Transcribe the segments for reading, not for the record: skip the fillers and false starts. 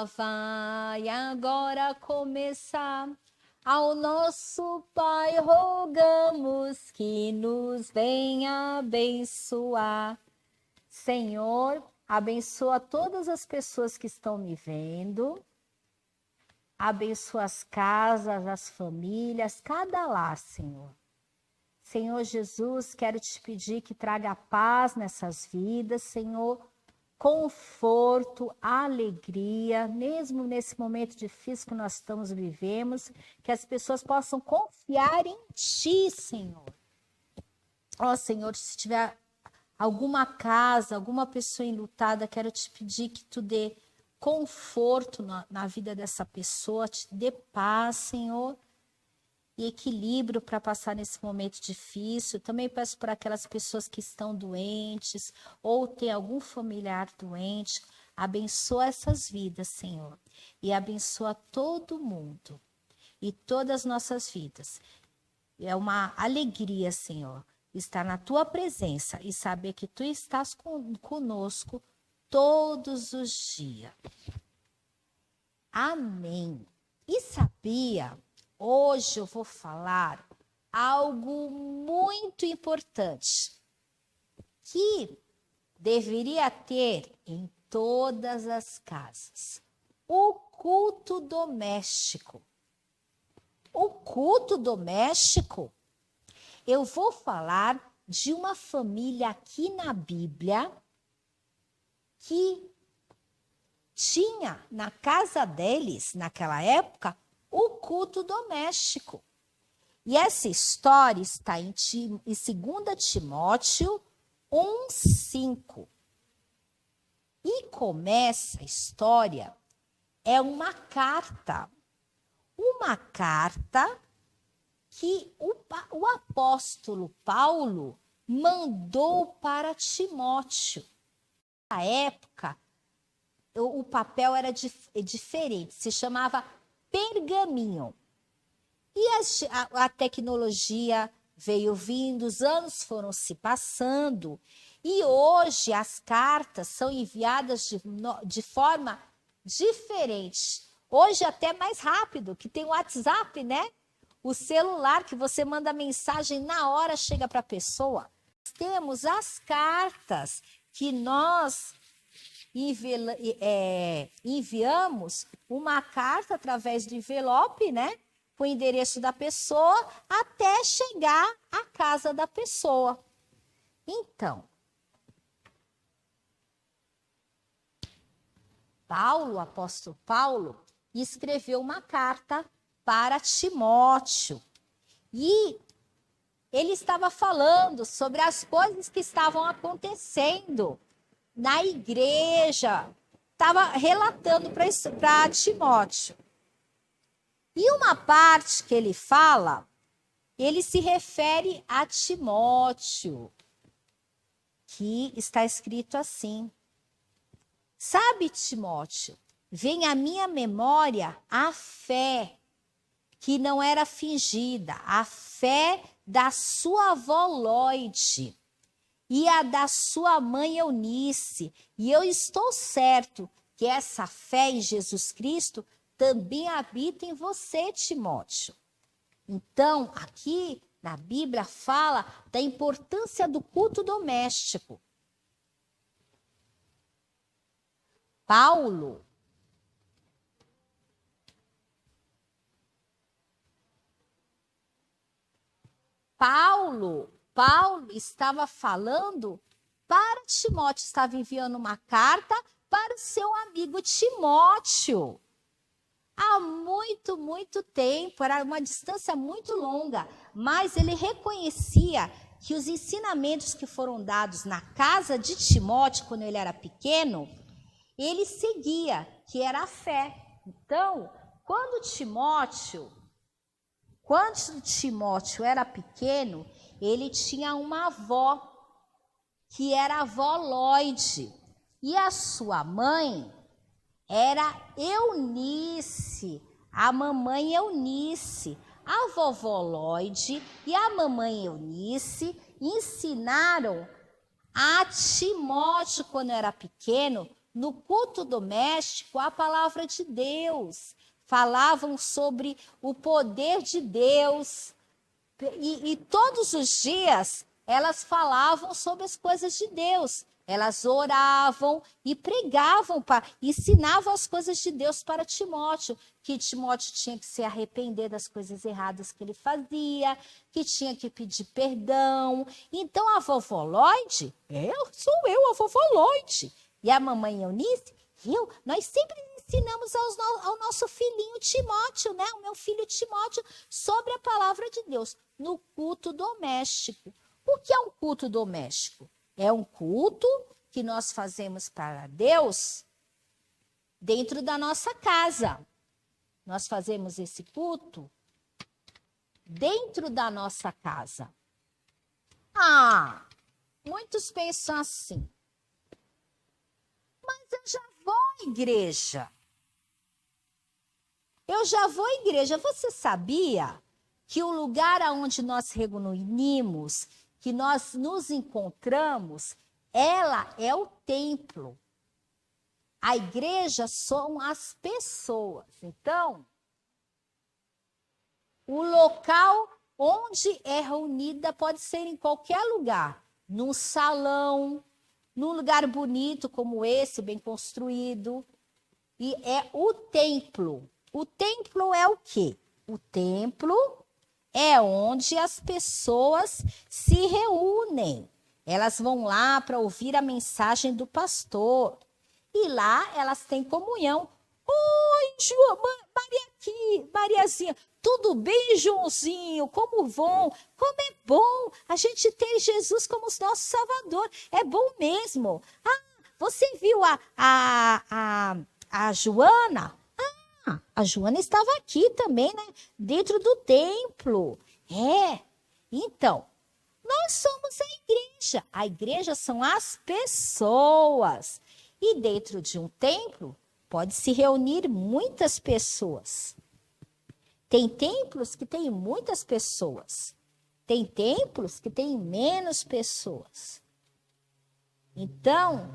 ela vai agora começar. Ao nosso Pai rogamos que nos venha abençoar. Senhor, abençoa todas as pessoas que estão me vendo. Abençoa as casas, as famílias, cada lar, Senhor. Senhor Jesus, quero te pedir que traga paz nessas vidas, Senhor, conforto, alegria, mesmo nesse momento difícil que nós estamos vivendo, que as pessoas possam confiar em Ti, Senhor. Ó, Senhor, se tiver alguma casa, alguma pessoa enlutada, quero te pedir que Tu dê conforto na vida dessa pessoa, te dê paz, Senhor, e equilíbrio para passar nesse momento difícil. Também peço para aquelas pessoas que estão doentes ou tem algum familiar doente, abençoa essas vidas, Senhor, e abençoa todo mundo e todas as nossas vidas. É uma alegria, Senhor, estar na Tua presença e saber que Tu estás conosco todos os dias. Amém. E sabia, hoje eu vou falar algo muito importante que deveria ter em todas as casas: o culto doméstico. O culto doméstico, eu vou falar de uma família aqui na Bíblia que tinha na casa deles, naquela época, o culto doméstico. E essa história está em 2 Timóteo 1:5. E começa a história, é uma carta que o apóstolo Paulo mandou para Timóteo. Na época, o papel era diferente, se chamava pergaminho. E a tecnologia veio vindo, os anos foram se passando, e hoje as cartas são enviadas de forma diferente. Hoje até mais rápido, que tem o WhatsApp, né? O celular, que você manda mensagem, na hora chega para a pessoa. Temos as cartas que nós enviamos uma carta através do envelope, né? Com o endereço da pessoa, até chegar à casa da pessoa. Então, o apóstolo Paulo, escreveu uma carta para Timóteo. E ele estava falando sobre as coisas que estavam acontecendo na igreja, estava relatando para Timóteo. E uma parte que ele fala, ele se refere a Timóteo, que está escrito assim: sabe, Timóteo, vem à minha memória a fé que não era fingida, a fé da sua avó Loide e a da sua mãe Eunice. E eu estou certo que essa fé em Jesus Cristo também habita em você, Timóteo. Então, aqui na Bíblia fala da importância do culto doméstico. Paulo estava falando para Timóteo, estava enviando uma carta para o seu amigo Timóteo. Há muito, muito tempo, era uma distância muito longa, mas ele reconhecia que os ensinamentos que foram dados na casa de Timóteo, quando ele era pequeno, ele seguia, que era a fé. Então, quando Timóteo era pequeno, ele tinha uma avó, que era a avó Loide, e a sua mãe era Eunice, a mamãe Eunice. A vovó Loide e a mamãe Eunice ensinaram a Timóteo, quando era pequeno, no culto doméstico, a palavra de Deus. Falavam sobre o poder de Deus. E todos os dias elas falavam sobre as coisas de Deus. Elas oravam e pregavam, ensinavam as coisas de Deus para Timóteo, que Timóteo tinha que se arrepender das coisas erradas que ele fazia, que tinha que pedir perdão. Então a vovó Lloyd, sou eu, a vovó Lloyd, e a mamãe Eunice, nós sempre ensinamos ao nosso filhinho Timóteo, né? O meu filho Timóteo, sobre a palavra de Deus, no culto doméstico. O que é um culto doméstico? É um culto que nós fazemos para Deus dentro da nossa casa. Nós fazemos esse culto dentro da nossa casa. Muitos pensam assim, mas eu já vou à igreja. Você sabia que o lugar onde nós reunimos, que nós nos encontramos, ela é o templo. A igreja são as pessoas. Então, o local onde é reunida pode ser em qualquer lugar. Num salão, num lugar bonito como esse, bem construído. E é o templo. O templo é o quê? O templo é onde as pessoas se reúnem. Elas vão lá para ouvir a mensagem do pastor. E lá elas têm comunhão. Oi, João, Mariazinha, tudo bem, Joãozinho? Como vão? Como é bom a gente ter Jesus como nosso Salvador. É bom mesmo. Você viu a Joana? A Joana estava aqui também, né? Dentro do templo. Então, nós somos a igreja. A igreja são as pessoas. E dentro de um templo, pode se reunir muitas pessoas. Tem templos que têm muitas pessoas. Tem templos que têm menos pessoas. Então,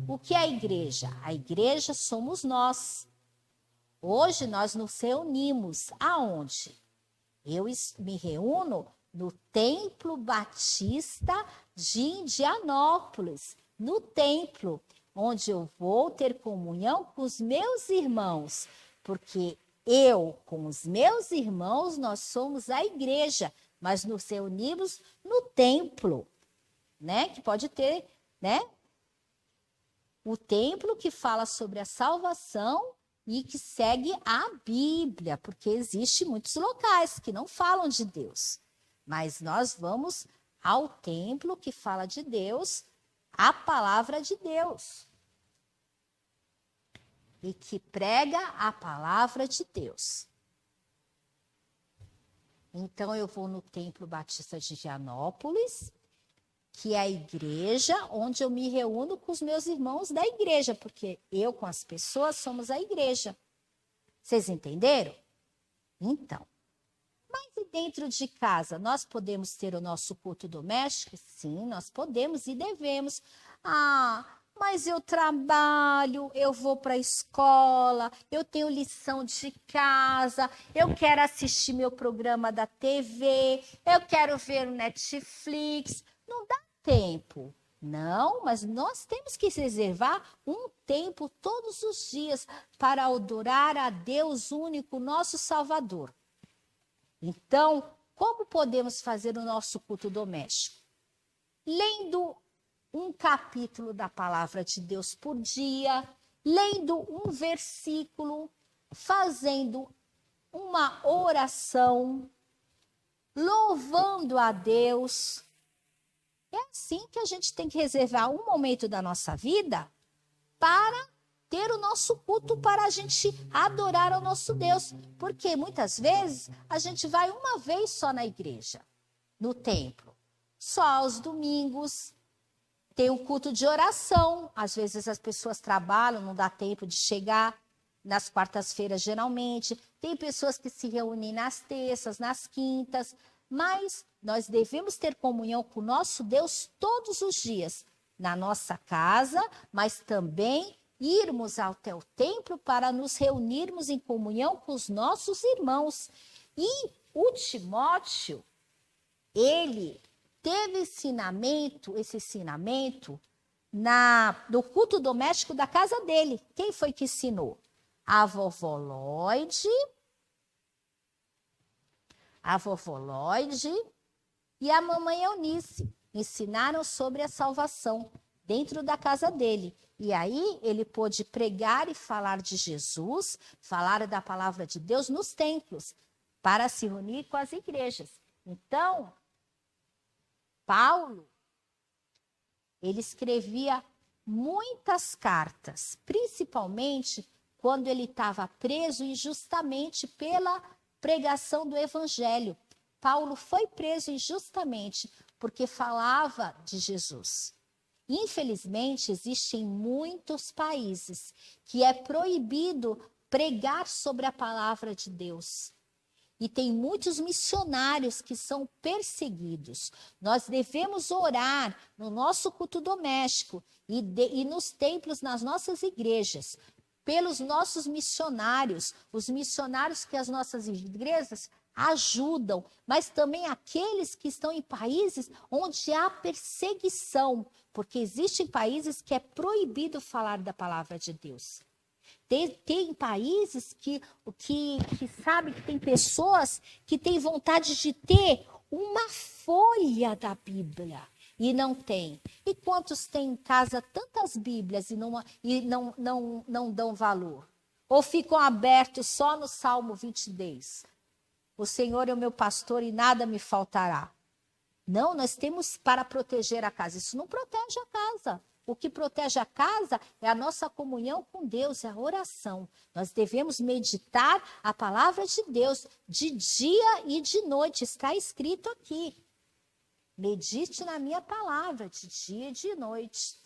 o que é a igreja? A igreja somos nós. Hoje nós nos reunimos aonde? Eu me reúno no Templo Batista de Indianópolis, no templo, onde eu vou ter comunhão com os meus irmãos, porque eu, com os meus irmãos, nós somos a igreja, mas nos reunimos no templo, né? Que pode ter, né? O templo que fala sobre a salvação e que segue a Bíblia, porque existem muitos locais que não falam de Deus. Mas nós vamos ao templo que fala de Deus, a palavra de Deus. E que prega a palavra de Deus. Então, eu vou no Templo Batista de Indianópolis, que é a igreja onde eu me reúno com os meus irmãos da igreja, porque eu com as pessoas somos a igreja. Vocês entenderam? Então, mas e dentro de casa, nós podemos ter o nosso culto doméstico? Sim, nós podemos e devemos. Mas eu trabalho, eu vou para a escola, eu tenho lição de casa, eu quero assistir meu programa da TV, eu quero ver o Netflix. Não dá tempo. Não, mas nós temos que reservar um tempo todos os dias para adorar a Deus único, nosso Salvador. Então, como podemos fazer o nosso culto doméstico? Lendo um capítulo da palavra de Deus por dia, lendo um versículo, fazendo uma oração, louvando a Deus. É assim que a gente tem que reservar um momento da nossa vida para ter o nosso culto, para a gente adorar ao nosso Deus. Porque muitas vezes a gente vai uma vez só na igreja, no templo, só aos domingos. Tem o culto de oração. Às vezes as pessoas trabalham, não dá tempo de chegar nas quartas-feiras, geralmente. Tem pessoas que se reúnem nas terças, nas quintas. Mas nós devemos ter comunhão com o nosso Deus todos os dias, na nossa casa, mas também irmos até o templo para nos reunirmos em comunhão com os nossos irmãos. E o Timóteo, ele teve esse ensinamento no culto doméstico da casa dele. Quem foi que ensinou? A vovó Lloyd e a mamãe Eunice ensinaram sobre a salvação dentro da casa dele. E aí ele pôde pregar e falar de Jesus, falar da palavra de Deus nos templos, para se reunir com as igrejas. Então, Paulo, ele escrevia muitas cartas, principalmente quando ele estava preso injustamente pela pregação do evangelho. Paulo foi preso injustamente porque falava de Jesus. Infelizmente, existem muitos países que é proibido pregar sobre a palavra de Deus. E tem muitos missionários que são perseguidos. Nós devemos orar no nosso culto doméstico e nos templos, nas nossas igrejas, pelos nossos missionários, os missionários que as nossas igrejas ajudam, mas também aqueles que estão em países onde há perseguição, porque existem países que é proibido falar da palavra de Deus. Tem países que sabem que tem pessoas que têm vontade de ter uma folha da Bíblia e não tem. E quantos têm em casa tantas Bíblias e não dão valor? Ou ficam abertos só no Salmo 23? O Senhor é o meu pastor e nada me faltará. Não, nós temos para proteger a casa. Isso não protege a casa. O que protege a casa é a nossa comunhão com Deus, é a oração. Nós devemos meditar a palavra de Deus de dia e de noite. Está escrito aqui. Medite na minha palavra de dia e de noite.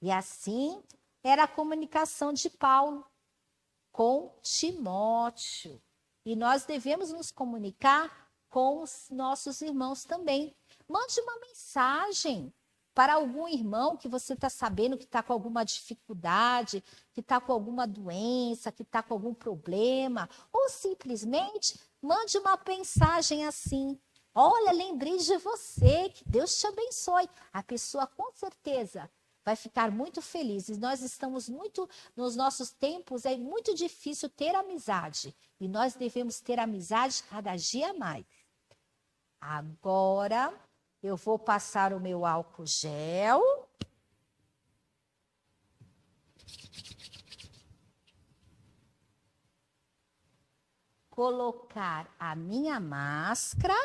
E assim era a comunicação de Paulo com Timóteo. E nós devemos nos comunicar com os nossos irmãos também. Mande uma mensagem para algum irmão que você está sabendo que está com alguma dificuldade, que está com alguma doença, que está com algum problema. Ou simplesmente mande uma mensagem assim. Olha, lembrei de você, que Deus te abençoe. A pessoa com certeza vai ficar muito feliz. E nós estamos nos nossos tempos, é muito difícil ter amizade. E nós devemos ter amizade cada dia mais. Agora, eu vou passar o meu álcool gel. Colocar a minha máscara.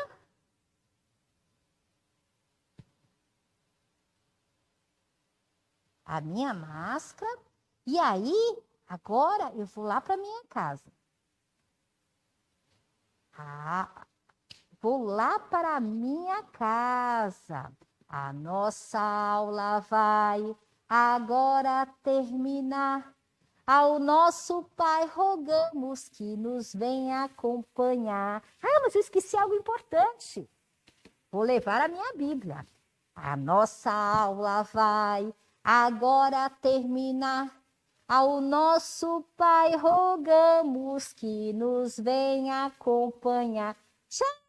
E aí, agora eu vou lá para minha casa. Vou lá para a minha casa. A nossa aula vai agora terminar. Ao nosso Pai rogamos que nos venha acompanhar. Mas eu esqueci algo importante. Vou levar a minha Bíblia. A nossa aula vai agora terminar. Ao nosso Pai rogamos que nos venha acompanhar. Tchau!